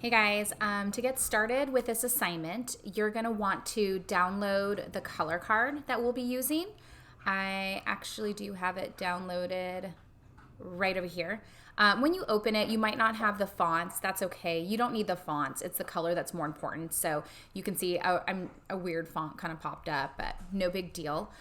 Hey guys, to get started with this assignment, you're going to want to download the color card that we'll be using. I actually do have it downloaded right over here. When you open it, you might not have the fonts. That's okay. You don't need the fonts. It's the color that's more important. So you can see a weird font kind of popped up, but no big deal.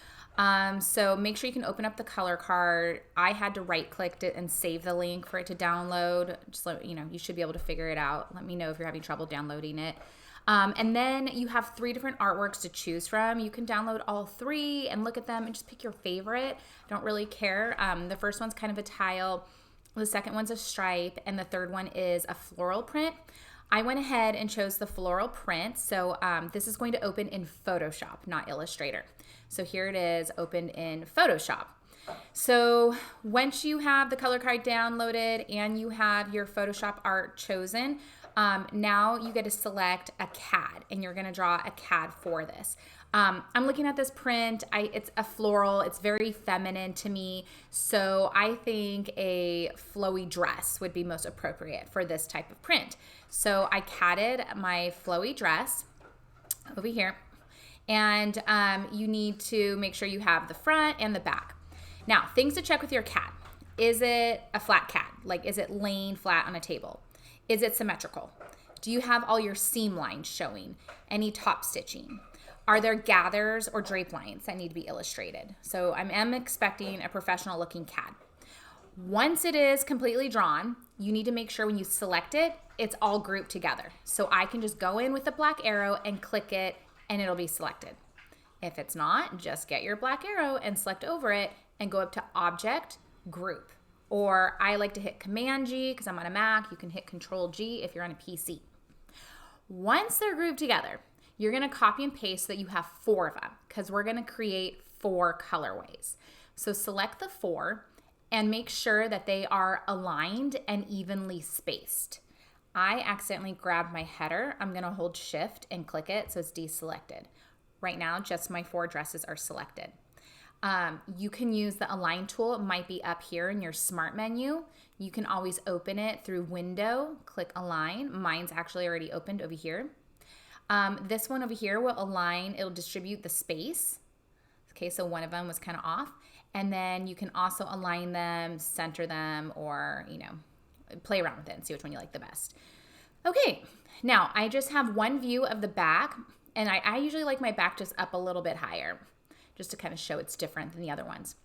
So make sure you can open up the color card. I had to right click it and save the link for it to download. Just let you know, you should be able to figure it out. Let me know if you're having trouble downloading it. And then you have 3 different artworks to choose from. You can download all 3 and look at them and just pick your favorite. I don't really care. The first one's kind of a tile. The second one's a stripe. And the third one is a floral print. I went ahead and chose the floral print. So this is going to open in Photoshop, not Illustrator. So here it is opened in Photoshop. So once you have the color card downloaded and you have your Photoshop art chosen, now you get to select a CAD and you're gonna draw a CAD for this. I'm looking at this print. It's a floral. It's very feminine to me. So I think a flowy dress would be most appropriate for this type of print. So I CAD'ed my flowy dress over here. And you need to make sure you have the front and the back. Now, things to check with your CAD. Is it a flat CAD? Like, is it laying flat on a table? Is it symmetrical? Do you have all your seam lines showing? Any top stitching? Are there gathers or drape lines that need to be illustrated? So I am expecting a professional looking CAD. Once it is completely drawn, you need to make sure when you select it, it's all grouped together. So I can just go in with the black arrow and click it and it'll be selected. If it's not, just get your black arrow and select over it and go up to Object, Group. Or I like to hit Command G because I'm on a Mac. You can hit Control G if you're on a PC. Once they're grouped together, you're gonna copy and paste so that you have 4 of them because we're gonna create 4 colorways. So select the 4 and make sure that they are aligned and evenly spaced. I accidentally grabbed my header. I'm gonna hold Shift and click it so it's deselected. Right now, just my 4 dresses are selected. You can use the Align tool. It might be up here in your Smart menu. You can always open it through Window, click Align. Mine's actually already opened over here. This one over here will align, it'll distribute the space. Okay, so one of them was kind of off. And then you can also align them, center them, or, play around with it and see which one you like the best. Okay, now I just have one view of the back, and I usually like my back just up a little bit higher, just to kind of show it's different than the other ones.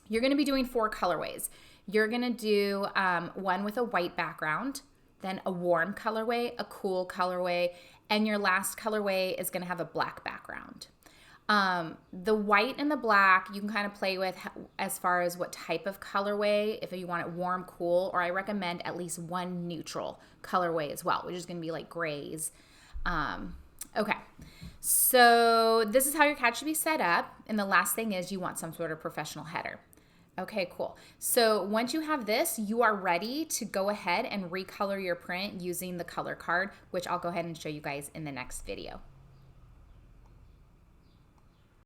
You're gonna be doing 4 colorways. You're gonna do one with a white background, then a warm colorway, a cool colorway, and your last colorway is gonna have a black background. The white and the black you can kind of play with as far as what type of colorway, if you want it warm, cool, or I recommend at least one neutral colorway as well, which is going to be like grays. Okay, so this is how your CAD should be set up. And the last thing is you want some sort of professional header. Okay, cool. So once you have this, you are ready to go ahead and recolor your print using the color card, which I'll go ahead and show you guys in the next video.